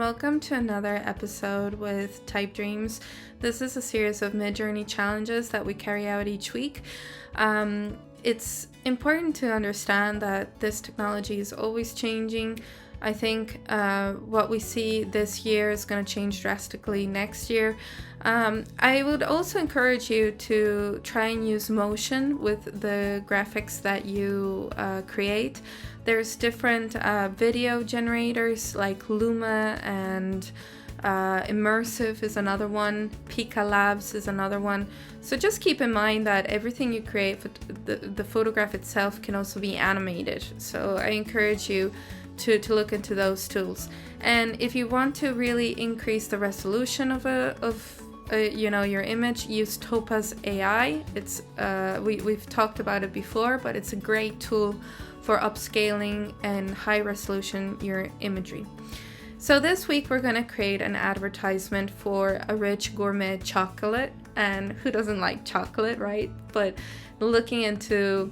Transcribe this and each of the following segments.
welcome to another episode with Type Dreams. This is a series of Midjourney challenges that we carry out each week. It's important to understand that this technology is always changing. I think what we see this year is going to change drastically next year. I would also encourage you to try and use motion with the graphics that you create. There's different video generators like Luma and Immersive is another one. Pika Labs is another one. So just keep in mind that everything you create, the photograph itself can also be animated. So I encourage you to look into those tools. And if you want to really increase the resolution of your image, use Topaz AI. It's we've talked about it before, but it's a great tool for upscaling and high resolution your imagery. So this week we're going to create an advertisement for a rich gourmet chocolate, and who doesn't like chocolate, right? But looking into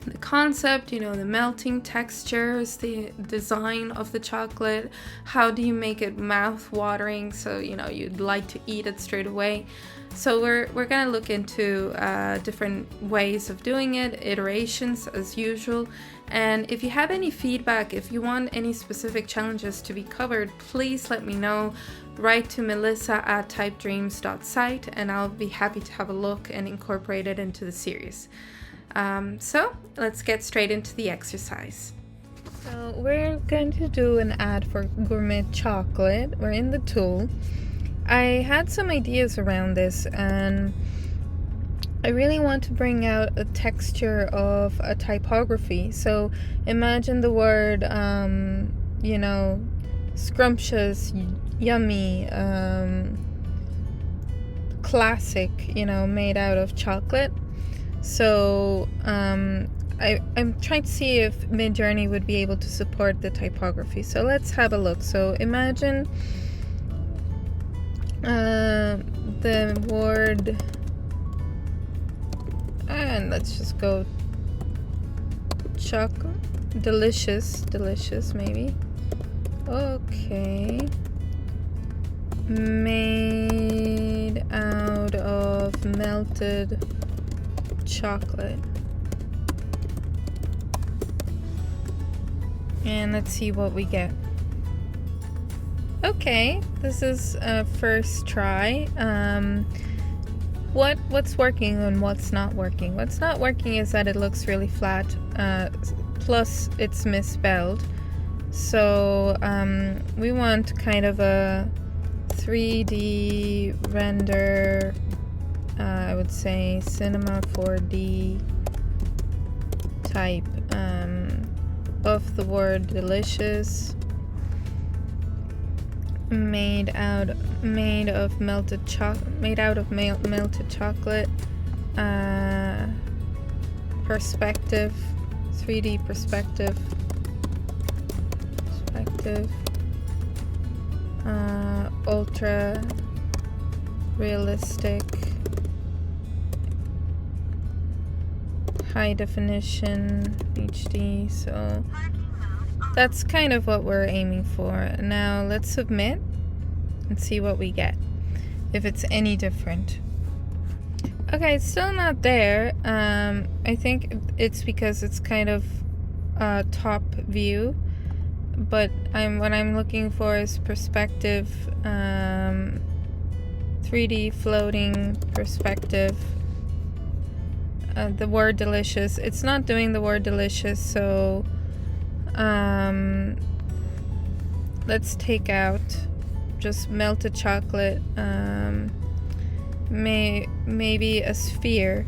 the concept, the melting textures, the design of the chocolate, how do you make it mouth-watering so you'd like to eat it straight away. So we're going to look into different ways of doing it, iterations as usual. And if you have any feedback, if you want any specific challenges to be covered, please let me know. Write to melissa@typedreams.site and I'll be happy to have a look and incorporate it into the series. So let's get straight into the exercise. So we're going to do an ad for gourmet chocolate. We're in the tool. I had some ideas around this, and I really want to bring out a texture of a typography. So imagine the word, scrumptious, yummy, classic, made out of chocolate. So I'm trying to see if Midjourney would be able to support the typography. So let's have a look. So imagine the word, and let's just go chocolate, delicious maybe. Okay. Made out of melted chocolate. And let's see what we get. Okay, this is a first try. What's working and what's not working? What's not working is that it looks really flat, plus it's misspelled. So we want kind of a 3D render, I would say Cinema 4D type of the word delicious. Made out of melted chocolate. Perspective, 3D perspective. Ultra realistic. High definition HD. So that's kind of what we're aiming for. Now let's submit and see what we get, if it's any different. Okay, it's still not there. I think it's because it's kind of top view, but what I'm looking for is perspective, 3D floating perspective. The word delicious, it's not doing the word delicious, so let's take out just melted chocolate, maybe a sphere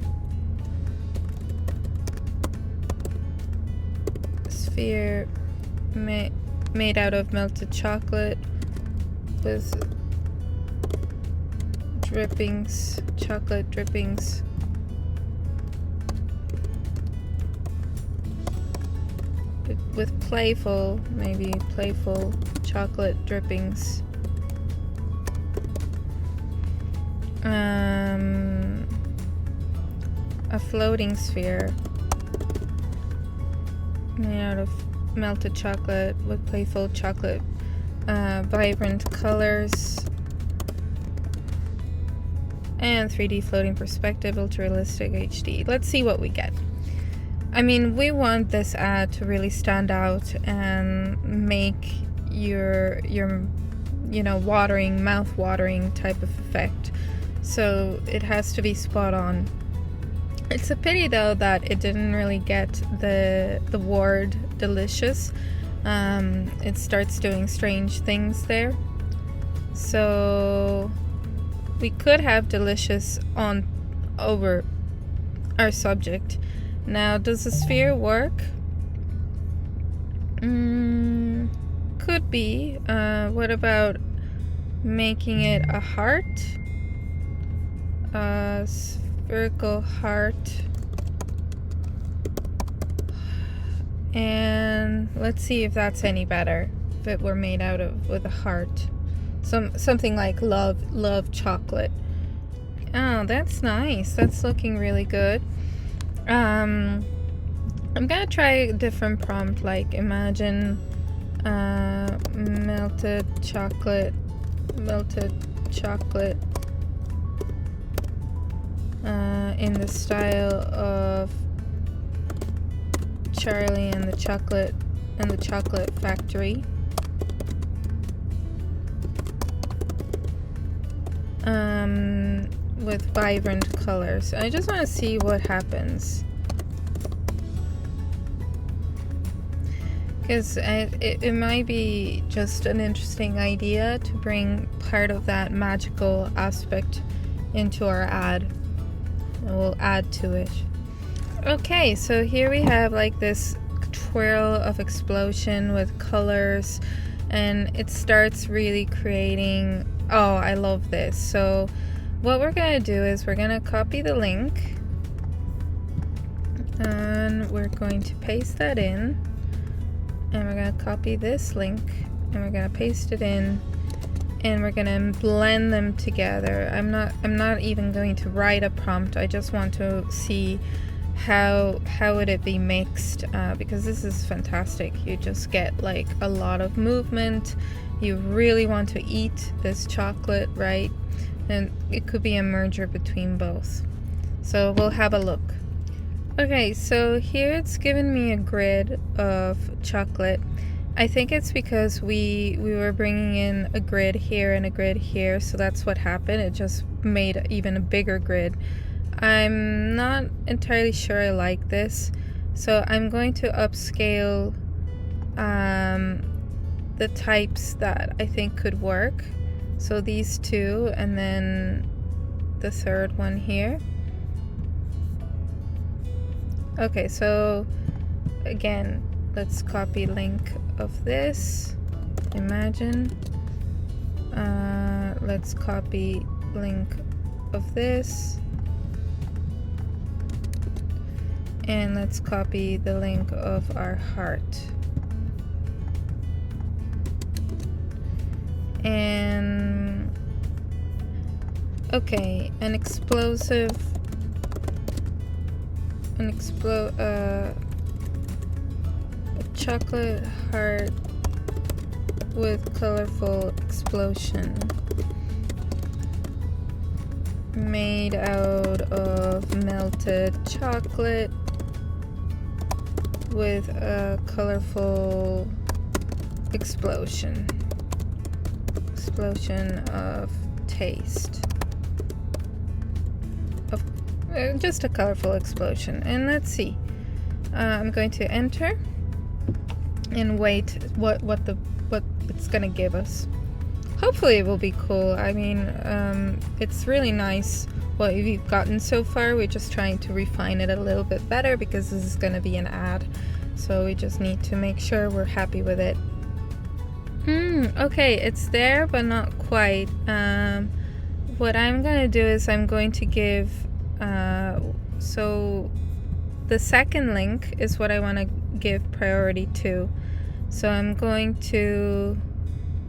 made out of melted chocolate with drippings, chocolate drippings. With playful chocolate drippings. A floating sphere made out of melted chocolate with playful chocolate vibrant colors, and 3D floating perspective, ultra realistic HD. Let's see what we get. I mean, we want this ad to really stand out and make your watering, mouth watering type of effect. So it has to be spot on. It's a pity though that it didn't really get the word delicious. It starts doing strange things there. So we could have delicious on over our subject. Now, does the sphere work? Could be. What about making it a heart? A spherical heart. And let's see if that's any better. If it were made out of with a heart. Something like love chocolate. Oh, that's nice. That's looking really good. I'm gonna try a different prompt, like imagine melted chocolate in the style of Charlie and the Chocolate Factory. With vibrant colors. I just want to see what happens, because it might be just an interesting idea to bring part of that magical aspect into our ad, and we'll add to it. Okay, so here we have like this twirl of explosion with colors, and it starts really creating. Oh, I love this. So what we're gonna do is we're gonna copy the link and we're going to paste that in, and we're gonna copy this link and we're gonna paste it in, and we're gonna blend them together. I'm not even going to write a prompt. I just want to see how would it be mixed, because this is fantastic. You just get like a lot of movement. You really want to eat this chocolate, right? And it could be a merger between both. So we'll have a look. Okay, so here it's given me a grid of chocolate. I think it's because we were bringing in a grid here and a grid here, so that's what happened. It just made even a bigger grid. I'm not entirely sure I like this, so I'm going to upscale the types that I think could work. So these two, and then the third one here. Okay, so again, let's copy link of this. Imagine. Let's copy link of this. And let's copy the link of our heart. And okay, a chocolate heart with colorful explosion made out of melted chocolate with a colorful explosion of taste, of just a colorful explosion. And let's see, I'm going to enter and wait what it's gonna give us. Hopefully it will be cool. I mean, it's really nice what we've gotten so far. We're just trying to refine it a little bit better because this is gonna be an ad, so we just need to make sure we're happy with it. Okay, it's there, but not quite. What I'm gonna do is I'm going to give, so the second link is what I want to give priority to. So I'm going to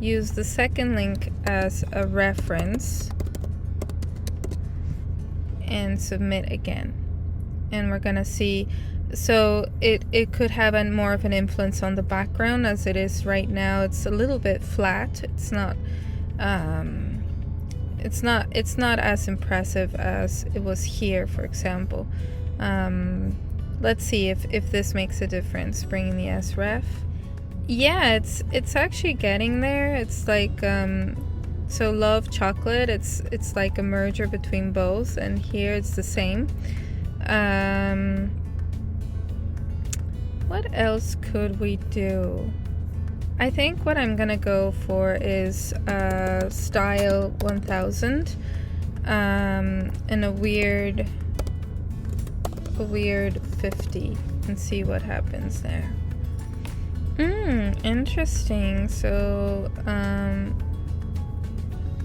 use the second link as a reference and submit again. And we're gonna see So it could have more of an influence on the background. As it is right now, it's a little bit flat. It's not as impressive as it was here, for example. Let's see if this makes a difference, bringing the sref. Yeah, it's actually getting there. It's like so love chocolate, it's like a merger between both, and here it's the same. What else could we do? I think what I'm gonna go for is style 1000 and a weird 50 and see what happens there. Interesting. So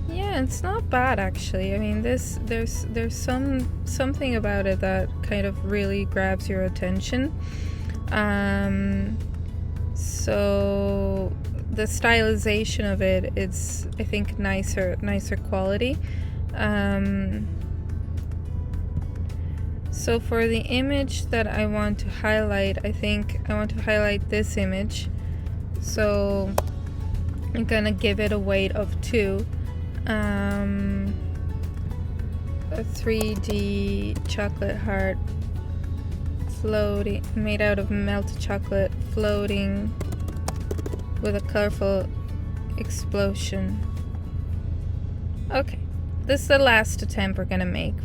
yeah, it's not bad actually. I mean, there's something about it that kind of really grabs your attention. So the stylization of it, it's, I think, nicer quality. So for the image that I want to highlight, I think I want to highlight this image. So I'm gonna give it a weight of 2. A 3D chocolate heart floating, made out of melted chocolate, floating with a colorful explosion. Okay, this is the last attempt we're gonna make.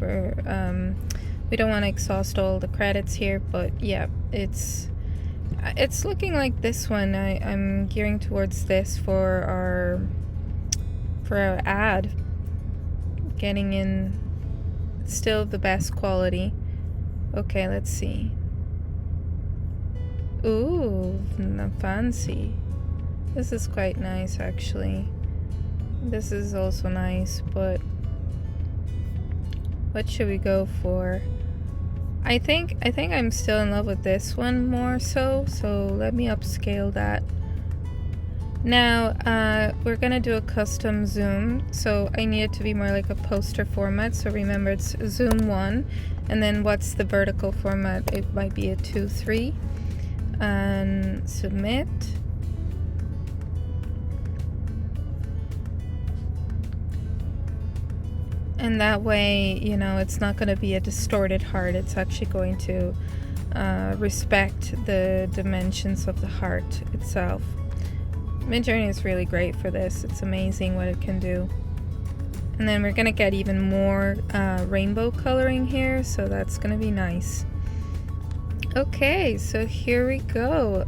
We don't want to exhaust all the credits here, but yeah, it's looking like this one. I'm gearing towards this for our ad. Getting in still the best quality. Okay, let's see. Ooh, fancy. This is quite nice actually. This is also nice, but what should we go for? I think I'm still in love with this one more so let me upscale that. Now we're gonna do a custom zoom, so I need it to be more like a poster format. So remember, it's zoom 1, and then what's the vertical format? It might be a 2-3, and submit. And that way, you know, it's not going to be a distorted heart. It's actually going to respect the dimensions of the heart itself. Midjourney is really great for this. It's amazing what it can do. And then we're going to get even more rainbow coloring here, so that's going to be nice. Okay, so here we go.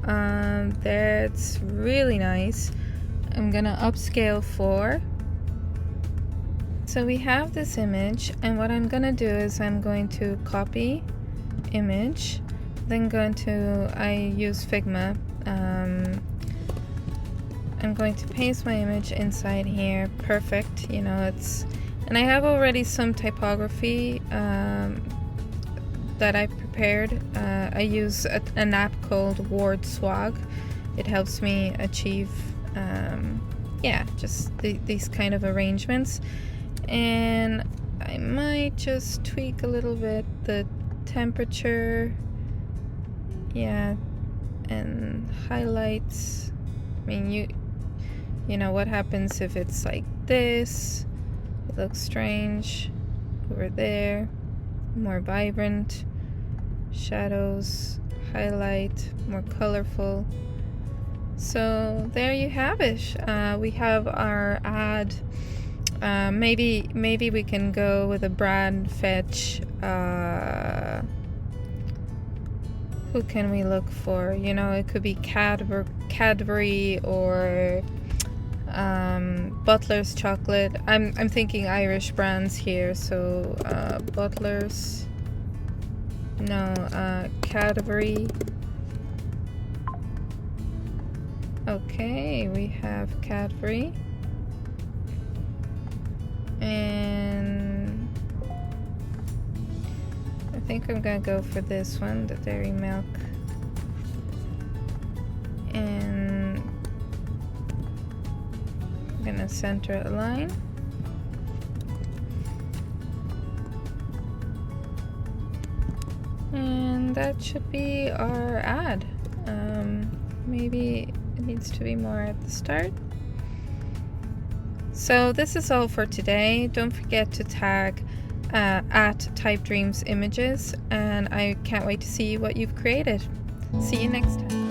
That's really nice. I'm going to upscale 4. So we have this image, and what I'm gonna do is I'm going to copy image, then I use Figma. I'm going to paste my image inside here. Perfect, you know, and I have already some typography that I prepared. I use an app called Word Swag. It helps me achieve, just these kind of arrangements. And I might just tweak a little bit the temperature, and highlights. I mean, you know what happens if it's like this? It looks strange. Over there, more vibrant, shadows, highlight, more colorful. So there you have it. We have our ad. Maybe we can go with a brand fetch. Who can we look for? You know, it could be Cadbury or Butler's chocolate. I'm thinking Irish brands here, so Butler's. No, Cadbury. Okay, we have Cadbury. And I think I'm gonna go for this one, the dairy milk. And I'm gonna center a line. And that should be our ad. Maybe it needs to be more at the start. So this is all for today. Don't forget to tag at Type Dreams Images, and I can't wait to see what you've created. See you next time.